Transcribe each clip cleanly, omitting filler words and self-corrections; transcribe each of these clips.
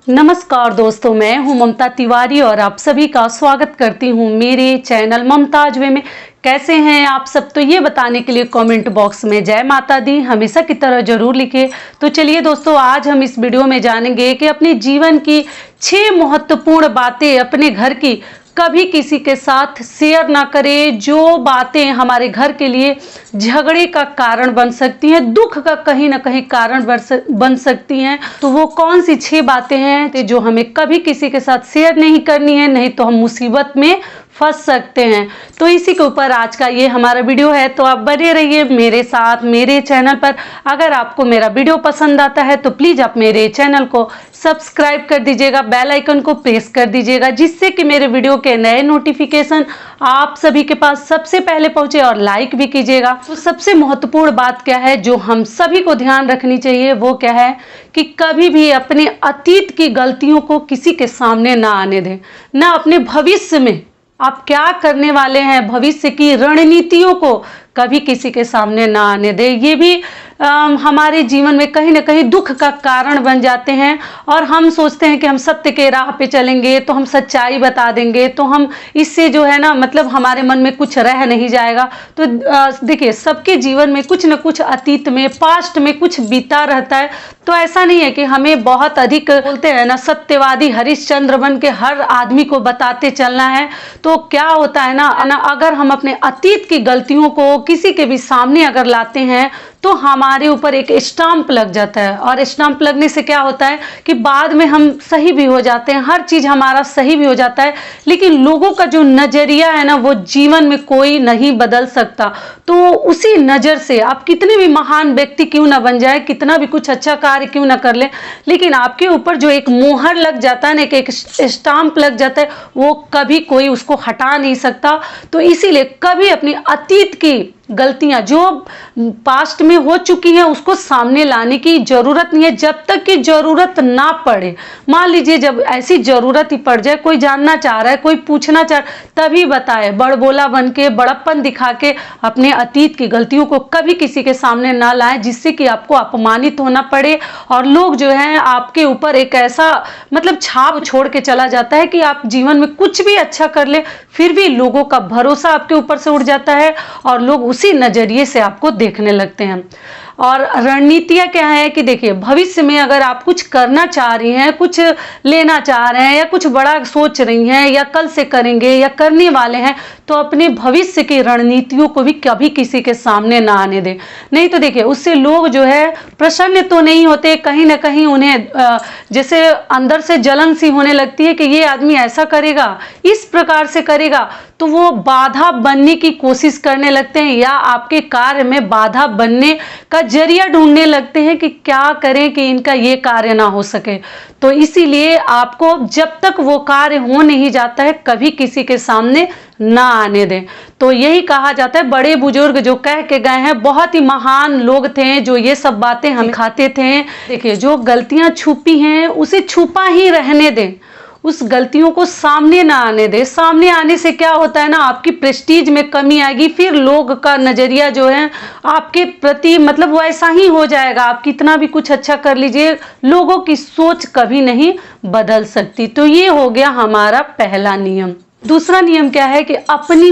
नमस्कार दोस्तों, मैं हूं ममता तिवारी और आप सभी का स्वागत करती हूं मेरे चैनल ममताज वे में। कैसे हैं आप सब? तो ये बताने के लिए कमेंट बॉक्स में जय माता दी हमेशा की तरह जरूर लिखिए। तो चलिए दोस्तों, आज हम इस वीडियो में जानेंगे कि अपने जीवन की 6 महत्वपूर्ण बातें अपने घर की कभी किसी के साथ शेयर ना करें, जो बातें हमारे घर के लिए झगड़े का कारण बन सकती हैं, दुख का कहीं ना कहीं कारण बन सकती हैं। तो वो कौन सी 6 बातें हैं जो हमें कभी किसी के साथ शेयर नहीं करनी है, नहीं तो हम मुसीबत में फंस सकते हैं। तो इसी के ऊपर आज का ये हमारा वीडियो है। तो आप बने रहिए मेरे साथ मेरे चैनल पर। अगर आपको मेरा वीडियो पसंद आता है तो प्लीज़ आप मेरे चैनल को सब्सक्राइब कर दीजिएगा, बेल आइकन को प्रेस कर दीजिएगा, जिससे कि मेरे वीडियो के नए नोटिफिकेशन आप सभी के पास सबसे पहले पहुंचे, और लाइक भी कीजिएगा। तो सबसे महत्वपूर्ण बात क्या है जो हम सभी को ध्यान रखनी चाहिए, वो क्या है कि कभी भी अपने अतीत की गलतियों को किसी के सामने ना आने दें, ना अपने भविष्य में आप क्या करने वाले हैं, भविष्य की रणनीतियों को कभी किसी के सामने ना आने दे। ये भी हमारे जीवन में कहीं ना कहीं दुख का कारण बन जाते हैं, और हम सोचते हैं कि हम सत्य के राह पे चलेंगे तो हम सच्चाई बता देंगे, तो हम इससे जो है ना मतलब हमारे मन में कुछ रह नहीं जाएगा। तो देखिए, सबके जीवन में कुछ न कुछ अतीत में, पास्ट में कुछ बीता रहता है। तो ऐसा नहीं है कि हमें बहुत अधिक बोलते हैं ना सत्यवादी हरिश्चंद्र बन के हर आदमी को बताते चलना है। तो क्या होता है ना अगर हम अपने अतीत की गलतियों को किसी के भी सामने अगर लाते हैं तो हमारे ऊपर एक स्टाम्प लग जाता है, और स्टाम्प लगने से क्या होता है कि बाद में हम सही भी हो जाते हैं, हर चीज़ हमारा सही भी हो जाता है, लेकिन लोगों का जो नज़रिया है ना वो जीवन में कोई नहीं बदल सकता। तो उसी नज़र से आप कितने भी महान व्यक्ति क्यों ना बन जाए, कितना भी कुछ अच्छा कार्य क्यों ना कर ले, लेकिन आपके ऊपर जो एक मोहर लग जाता है ना, एक स्टाम्प लग जाता है, वो कभी कोई उसको हटा नहीं सकता। तो इसीलिए कभी अपनी अतीत की गलतियां जो पास्ट में हो चुकी हैं उसको सामने लाने की जरूरत नहीं है, जब तक कि जरूरत ना पड़े। मान लीजिए जब ऐसी जरूरत ही पड़ जाए, कोई जानना चाह रहा है, कोई पूछना चाह रहा है, तभी बताए। बड़बोला बन के, बड़प्पन दिखा के अपने अतीत की गलतियों को कभी किसी के सामने ना लाएं, जिससे कि आपको अपमानित होना पड़े, और लोग जो है आपके ऊपर एक ऐसा मतलब छाप छोड़ के चला जाता है कि आप जीवन में कुछ भी अच्छा कर ले फिर भी लोगों का भरोसा आपके ऊपर से उड़ जाता है, और लोग उसी नजरिए से आपको देखने लगते हैं। और रणनीतियाँ क्या है कि देखिए, भविष्य में अगर आप कुछ करना चाह रही हैं, कुछ लेना चाह रहे हैं, या कुछ बड़ा सोच रही हैं, या कल से करेंगे या करने वाले हैं, तो अपने भविष्य की रणनीतियों को भी कभी किसी के सामने ना आने दें। नहीं तो देखिए, उससे लोग जो है प्रसन्न तो नहीं होते, कहीं ना कहीं उन्हें जैसे अंदर से जलन सी होने लगती है कि ये आदमी ऐसा करेगा, इस प्रकार से करेगा, तो वो बाधा बनने की कोशिश करने लगते हैं, या आपके कार्य में बाधा बनने का जरिया ढूंढने लगते हैं कि क्या करें कि इनका ये कार्य ना हो सके। तो इसीलिए आपको जब तक वो कार्य हो नहीं जाता है कभी किसी के सामने ना आने दें। तो यही कहा जाता है, बड़े बुजुर्ग जो कह के गए हैं, बहुत ही महान लोग थे जो ये सब बातें हम खाते थे। देखिए, जो गलतियां छुपी हैं उसे छुपा ही रहने दें, उस गलतियों को सामने ना आने दे। सामने आने से क्या होता है ना, आपकी प्रेस्टीज में कमी आएगी, फिर लोग का नजरिया जो है आपके प्रति मतलब वैसा ही हो जाएगा। आप कितना भी कुछ अच्छा कर लीजिए, लोगों की सोच कभी नहीं बदल सकती। तो ये हो गया हमारा पहला नियम। दूसरा नियम क्या है कि अपनी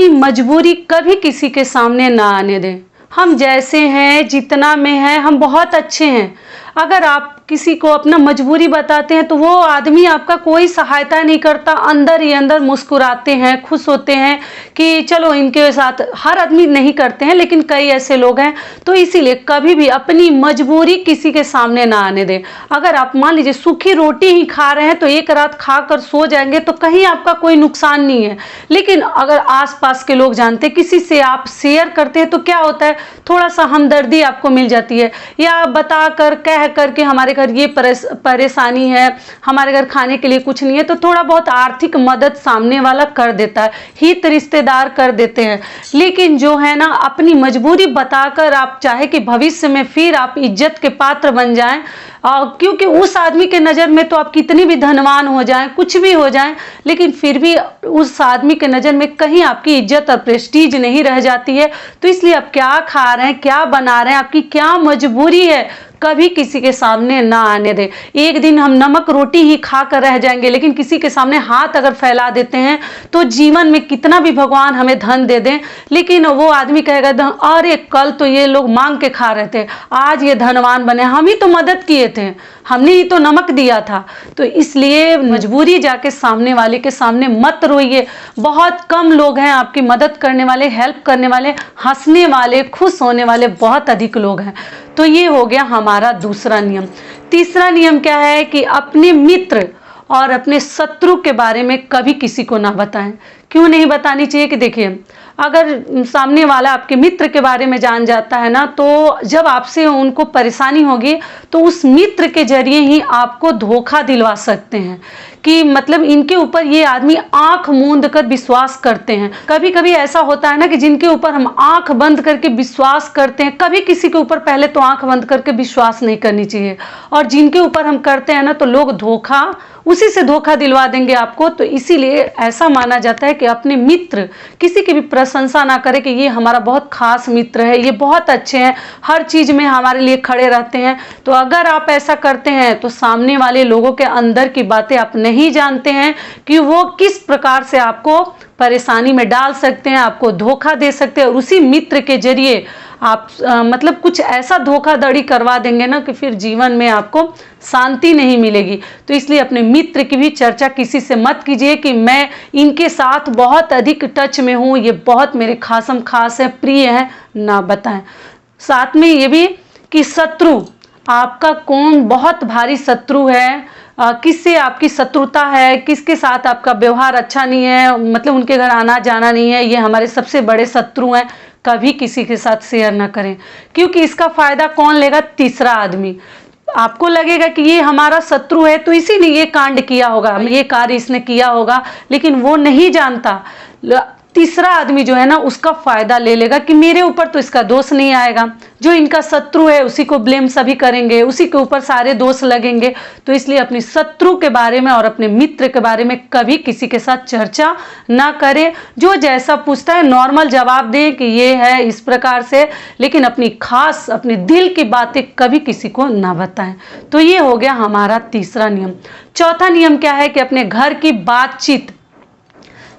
मजबूरी कभी किसी के सामने ना आने दें। हम जैसे हैं, जितना में हैं, हम बहुत अच्छे हैं। अगर आप किसी को अपना मजबूरी बताते हैं तो वो आदमी आपका कोई सहायता नहीं करता, अंदर ही अंदर मुस्कुराते हैं, खुश होते हैं कि चलो इनके साथ। हर आदमी नहीं करते हैं, लेकिन कई ऐसे लोग हैं। तो इसीलिए कभी भी अपनी मजबूरी किसी के सामने ना आने दें। अगर आप मान लीजिए सूखी रोटी ही खा रहे हैं तो एक रात खाकर सो जाएंगे तो कहीं आपका कोई नुकसान नहीं है, लेकिन अगर आसपास के लोग जानते, किसी से आप शेयर करते हैं, तो क्या होता है, थोड़ा सा हमदर्दी आपको मिल जाती है, या बता कर कह करके हमारे घर ये परेशानी है, हमारे घर खाने के लिए कुछ नहीं है, तो थोड़ा बहुत आर्थिक मदद सामने वाला कर देता है, हित रिश्तेदार कर देते हैं। लेकिन जो है ना, अपनी मजबूरी बताकर आप चाहे कि भविष्य में फिर आप इज्जत के पात्र बन जाएं, क्योंकि उस आदमी के नज़र में तो आप कितनी भी धनवान हो जाएं, कुछ भी हो जाएं, लेकिन फिर भी उस आदमी के नज़र में कहीं आपकी इज्जत और प्रेस्टीज नहीं रह जाती है। तो इसलिए आप क्या खा रहे हैं, क्या बना रहे हैं, आपकी क्या मजबूरी है, कभी किसी के सामने ना आने दें। एक दिन हम नमक रोटी ही खा कर रह जाएंगे, लेकिन किसी के सामने हाथ अगर फैला देते हैं तो जीवन में कितना भी भगवान हमें धन दे दें, लेकिन वो आदमी कहेगा अरे कल तो ये लोग मांग के खा रहे थे, आज ये धनवान बने, हम ही तो मदद किए थे, हमने ही तो नमक दिया था। तो इसलिए मजबूरी जाके सामने वाले के सामने मत रोइए। बहुत कम लोग हैं आपकी मदद करने वाले, हेल्प करने वाले, हंसने वाले, खुश होने वाले बहुत अधिक लोग हैं। तो ये हो गया हमारा दूसरा नियम। तीसरा नियम क्या है कि अपने मित्र और अपने शत्रु के बारे में कभी किसी को ना बताएं। क्यों नहीं बतानी चाहिए कि देखिए, अगर सामने वाला आपके मित्र के बारे में जान जाता है ना, तो जब आपसे उनको परेशानी होगी तो उस मित्र के जरिए ही आपको धोखा दिलवा सकते हैं कि मतलब इनके ऊपर ये आदमी आंख मूंद कर विश्वास करते हैं। कभी कभी ऐसा होता है ना कि जिनके ऊपर हम आंख बंद करके विश्वास करते हैं, कभी किसी के ऊपर पहले तो आंख बंद करके विश्वास नहीं करनी चाहिए, और जिनके ऊपर हम करते हैं ना तो लोग धोखा, उसी से धोखा दिलवा देंगे आपको। तो इसीलिए ऐसा माना जाता है कि अपने मित्र किसी की भी प्रशंसा ना करें कि ये हमारा बहुत खास मित्र है, ये बहुत अच्छे हैं, हर चीज में हमारे लिए खड़े रहते हैं। तो अगर आप ऐसा करते हैं तो सामने वाले लोगों के अंदर की बातें आप नहीं जानते हैं कि वो किस प्रकार से आपको परेशानी में डाल सकते हैं, आपको धोखा दे सकते हैं, और उसी मित्र के जरिए आप मतलब कुछ ऐसा धोखाधड़ी करवा देंगे ना कि फिर जीवन में आपको शांति नहीं मिलेगी। तो इसलिए अपने मित्र की भी चर्चा किसी से मत कीजिए कि मैं इनके साथ बहुत अधिक टच में हूँ, ये बहुत मेरे खासम खास है, प्रिय है, ना बताएं। साथ में ये भी कि शत्रु, आपका कौन बहुत भारी शत्रु है, किससे आपकी शत्रुता है, किसके साथ आपका व्यवहार अच्छा नहीं है, मतलब उनके घर आना जाना नहीं है, ये हमारे सबसे बड़े शत्रु हैं, कभी किसी के साथ शेयर ना करें, क्योंकि इसका फायदा कौन लेगा? तीसरा आदमी। आपको लगेगा कि ये हमारा शत्रु है तो इसी ने ये कांड किया होगा, ये कार्य इसने किया होगा, लेकिन वो नहीं जानता। तीसरा आदमी जो है ना उसका फायदा ले लेगा कि मेरे ऊपर तो इसका दोष नहीं आएगा, जो इनका शत्रु है उसी को ब्लेम सभी करेंगे, उसी के ऊपर सारे दोष लगेंगे। तो इसलिए अपने शत्रु के बारे में और अपने मित्र के बारे में कभी किसी के साथ चर्चा ना करें। जो जैसा पूछता है नॉर्मल जवाब दें कि ये है इस प्रकार से, लेकिन अपनी खास अपने दिल की बातें कभी किसी को ना बताएं। तो ये हो गया हमारा तीसरा नियम। चौथा नियम क्या है कि अपने घर की बातचीत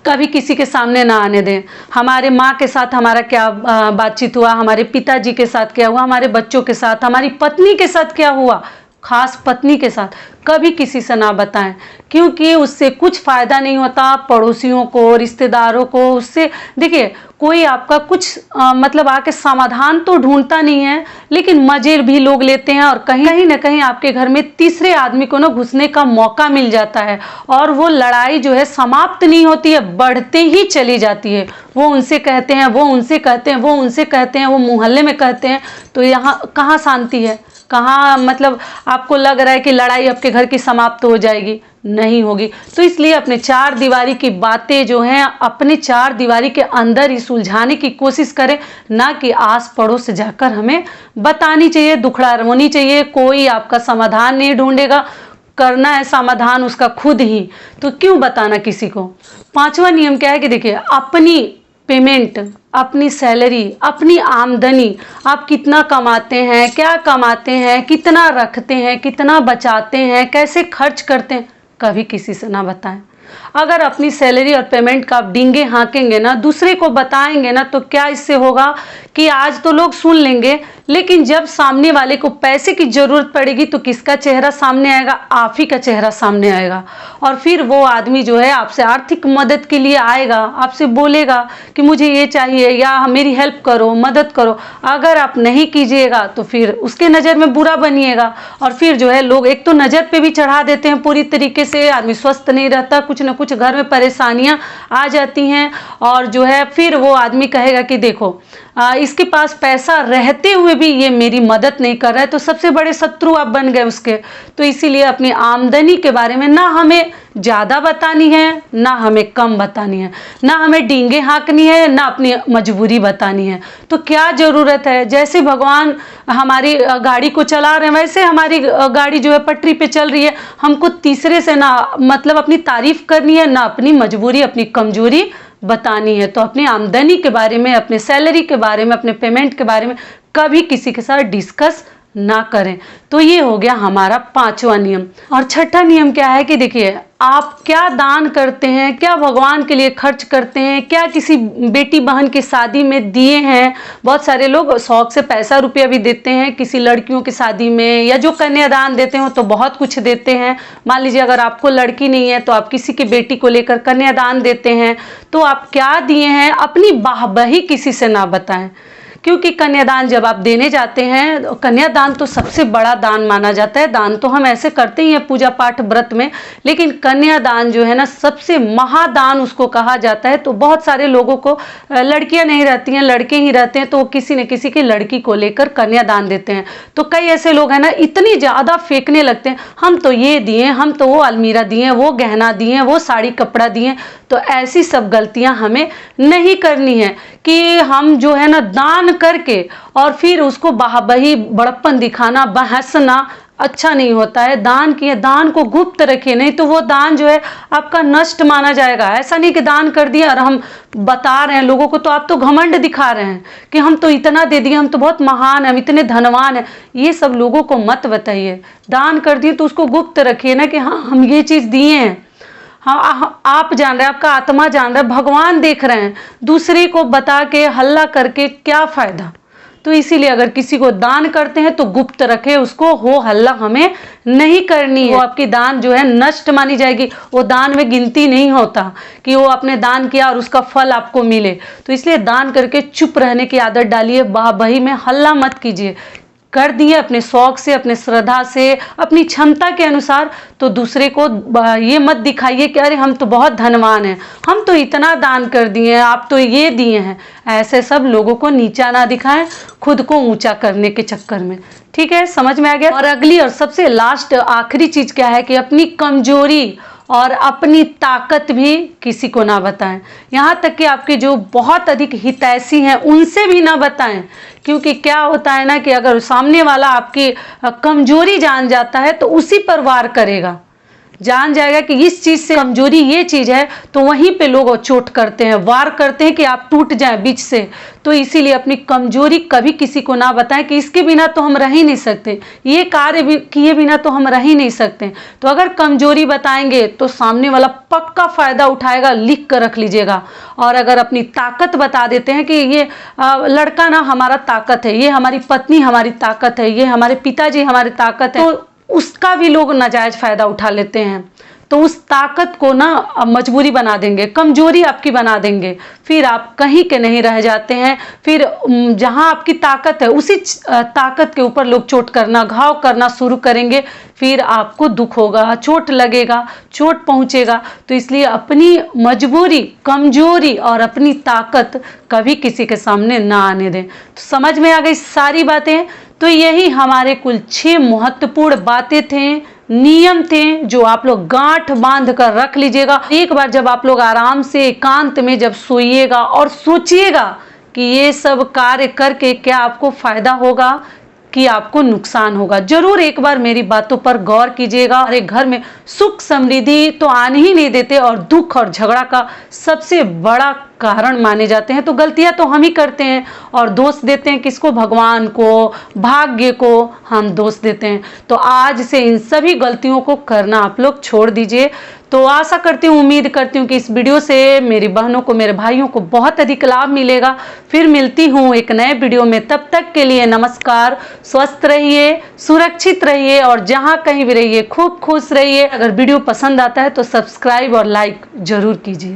कभी किसी के सामने ना आने दें। हमारे माँ के साथ हमारा क्या बातचीत हुआ, हमारे पिताजी के साथ क्या हुआ, हमारे बच्चों के साथ, हमारी पत्नी के साथ क्या हुआ, खास पत्नी के साथ कभी किसी से ना बताएं, क्योंकि उससे कुछ फायदा नहीं होता। पड़ोसियों को, रिश्तेदारों को, उससे देखिए कोई आपका कुछ मतलब आके समाधान तो ढूंढता नहीं है, लेकिन मजे भी लोग लेते हैं, और कहीं ना कहीं आपके घर में तीसरे आदमी को ना घुसने का मौका मिल जाता है, और वो लड़ाई जो है समाप्त नहीं होती है, बढ़ते ही चली जाती है। वो उनसे कहते हैं, वो उनसे कहते हैं, वो उनसे कहते हैं, वो मोहल्ले में कहते हैं, तो यहाँ कहाँ शांति है, कहाँ मतलब आपको लग रहा है कि लड़ाई आपके घर की समाप्त हो जाएगी? नहीं होगी। तो इसलिए अपने चार दीवारी की बातें जो हैं अपने चार दीवारी के अंदर ही सुलझाने की कोशिश करें, ना कि आस पड़ोस से जाकर हमें बतानी चाहिए, दुखड़ा रोनी चाहिए। कोई आपका समाधान नहीं ढूंढेगा, करना है समाधान उसका खुद ही, तो क्यों बताना किसी को। पांचवा नियम क्या है कि देखिए, अपनी पेमेंट, अपनी सैलरी, अपनी आमदनी, आप कितना कमाते हैं, क्या कमाते हैं, कितना रखते हैं, कितना बचाते हैं, कैसे खर्च करते हैं, कभी किसी से ना बताएं। अगर अपनी सैलरी और पेमेंट का आप डींगे हाँकेंगे ना, दूसरे को बताएंगे ना, तो क्या इससे होगा कि आज तो लोग सुन लेंगे, लेकिन जब सामने वाले को पैसे की जरूरत पड़ेगी तो किसका चेहरा सामने आएगा? आप ही का चेहरा सामने आएगा। और फिर वो आदमी जो है आपसे आर्थिक मदद के लिए आएगा, आपसे बोलेगा कि मुझे ये चाहिए या मेरी हेल्प करो, मदद करो। अगर आप नहीं कीजिएगा तो फिर उसके नज़र में बुरा बनिएगा, और फिर जो है लोग एक तो नज़र पे भी चढ़ा देते हैं पूरी तरीके से, आदमी स्वस्थ नहीं रहता, कुछ ना कुछ घर में परेशानियां आ जाती हैं, और जो है फिर वो आदमी कहेगा कि देखो इसके पास पैसा रहते हुए भी ये मेरी मदद नहीं कर रहा है, तो सबसे बड़े शत्रु आप बन गए उसके। तो इसीलिए अपनी आमदनी के बारे में ना हमें ज़्यादा बतानी है, ना हमें कम बतानी है, ना हमें डींगे हाँकनी है, ना अपनी मजबूरी बतानी है। तो क्या ज़रूरत है, जैसे भगवान हमारी गाड़ी को चला रहे हैं वैसे हमारी गाड़ी जो है पटरी पे चल रही है। हमको तीसरे से ना मतलब अपनी तारीफ करनी है, ना अपनी मजबूरी, अपनी कमजोरी बतानी है। तो अपनी आमदनी के बारे में, अपने सैलरी के बारे में, अपने पेमेंट के बारे में कभी किसी के साथ डिस्कस ना करें। तो ये हो गया हमारा 5वां नियम। और छठा नियम क्या है कि देखिए, आप क्या दान करते हैं, क्या भगवान के लिए खर्च करते हैं, क्या किसी बेटी बहन की शादी में दिए हैं। बहुत सारे लोग शौक से पैसा रुपया भी देते हैं किसी लड़कियों की शादी में, या जो कन्यादान देते हैं तो बहुत कुछ देते हैं। मान लीजिए अगर आपको लड़की नहीं है तो आप किसी की बेटी को लेकर कन्यादान देते हैं, तो आप क्या दिए हैं अपनी बाहबही किसी से ना बताएं। क्योंकि कन्यादान जब आप देने जाते हैं, कन्यादान तो सबसे बड़ा दान माना जाता है। दान तो हम ऐसे करते ही हैं पूजा पाठ व्रत में, लेकिन कन्यादान जो है ना सबसे महादान उसको कहा जाता है। तो बहुत सारे लोगों को लड़कियां नहीं रहती हैं, लड़के ही रहते हैं, तो वो किसी न किसी की लड़की को लेकर कन्यादान देते हैं। तो कई ऐसे लोग हैं ना इतनी ज़्यादा फेंकने लगते हैं, हम तो ये दिए, हम तो वो अलमीरा दिए, वो गहना दिए, वो साड़ी कपड़ा दिए। तो ऐसी सब गलतियां हमें नहीं करनी है कि हम जो है ना दान करके और फिर उसको बाहबही बड़प्पन दिखाना, बहसना अच्छा नहीं होता है। दान किए, दान को गुप्त रखिए, नहीं तो वो दान जो है आपका नष्ट माना जाएगा। ऐसा नहीं कि दान कर दिया और हम बता रहे हैं लोगों को, तो आप तो घमंड दिखा रहे हैं कि हम तो इतना दे दिए, हम तो बहुत महान हैं, हम इतने धनवान हैं। ये सब लोगों को मत बताइए। दान कर दिए तो उसको गुप्त रखिए ना कि हाँ हम ये चीज़ दिए हैं। हाँ, आप जान रहे हैं, आपका आत्मा जान रहा है, भगवान देख रहे हैं। दूसरे को बता के हल्ला करके क्या फायदा। तो इसीलिए अगर किसी को दान करते हैं तो गुप्त रखे, उसको हो हल्ला हमें नहीं करनी है। वो आपकी दान जो है नष्ट मानी जाएगी। वो दान में गिनती नहीं होता कि वो आपने दान किया और उसका फल आपको मिले। तो इसलिए दान करके चुप रहने की आदत डालिए, बाहबही में हल्ला मत कीजिए। कर दिए अपने शौक से, अपने श्रद्धा से, अपनी क्षमता के अनुसार, तो दूसरे को ये मत दिखाइए कि अरे हम तो बहुत धनवान हैं, हम तो इतना दान कर दिए हैं, आप तो ये दिए हैं। ऐसे सब लोगों को नीचा ना दिखाएं, खुद को ऊंचा करने के चक्कर में। ठीक है, समझ में आ गया। और अगली और सबसे लास्ट आखिरी चीज क्या है कि अपनी कमजोरी और अपनी ताकत भी किसी को ना बताएं। यहाँ तक कि आपके जो बहुत अधिक हितैषी हैं उनसे भी ना बताएं। क्योंकि क्या होता है ना कि अगर सामने वाला आपकी कमजोरी जान जाता है तो उसी पर वार करेगा। जान जाएगा कि इस चीज से कमजोरी ये चीज है, तो वहीं पे लोग चोट करते हैं, वार करते हैं कि आप टूट जाएं बीच से। तो इसीलिए अपनी कमजोरी कभी किसी को ना बताएं कि इसके बिना तो हम रह ही नहीं सकते, ये कार्य भी किए बिना तो हम रह ही नहीं सकते। तो अगर कमजोरी बताएंगे तो सामने वाला पक्का फायदा उठाएगा, लिख कर रख लीजिएगा। और अगर अपनी ताकत बता देते हैं कि ये लड़का ना हमारा ताकत है, ये हमारी पत्नी हमारी ताकत है, ये हमारे पिताजी हमारी ताकत है, तो उसका भी लोग नाजायज फायदा उठा लेते हैं। तो उस ताकत को ना मजबूरी बना देंगे, कमजोरी आपकी बना देंगे, फिर आप कहीं के नहीं रह जाते हैं। फिर जहां आपकी ताकत है उसी ताकत के ऊपर लोग चोट करना, घाव करना शुरू करेंगे। फिर आपको दुख होगा, चोट लगेगा, चोट पहुंचेगा। तो इसलिए अपनी मजबूरी, कमजोरी और अपनी ताकत कभी किसी के सामने ना आने दें। तो समझ में आ गई सारी बातें। तो यही हमारे कुल 6 महत्वपूर्ण बातें थे, नियम थे, जो आप लोग गांठ बांध कर रख लीजिएगा। एक बार जब आप लोग आराम से एकांत में जब सोइएगा और सोचिएगा कि ये सब कार्य करके क्या आपको फायदा होगा कि आपको नुकसान होगा, जरूर एक बार मेरी बातों पर गौर कीजिएगा। और एक घर में सुख समृद्धि तो आने ही नहीं देते और दुख और झगड़ा का सबसे बड़ा कारण माने जाते हैं। तो गलतियां तो हम ही करते हैं और दोष देते हैं किसको? भगवान को, भाग्य को हम दोष देते हैं। तो आज से इन सभी गलतियों को करना आप लोग छोड़ दीजिए। तो आशा करती हूँ, उम्मीद करती हूँ कि इस वीडियो से मेरी बहनों को, मेरे भाइयों को बहुत अधिक लाभ मिलेगा। फिर मिलती हूँ एक नए वीडियो में, तब तक के लिए नमस्कार। स्वस्थ रहिए, सुरक्षित रहिए और जहाँ कहीं भी रहिए खूब खुश रहिए। अगर वीडियो पसंद आता है तो सब्सक्राइब और लाइक जरूर कीजिए।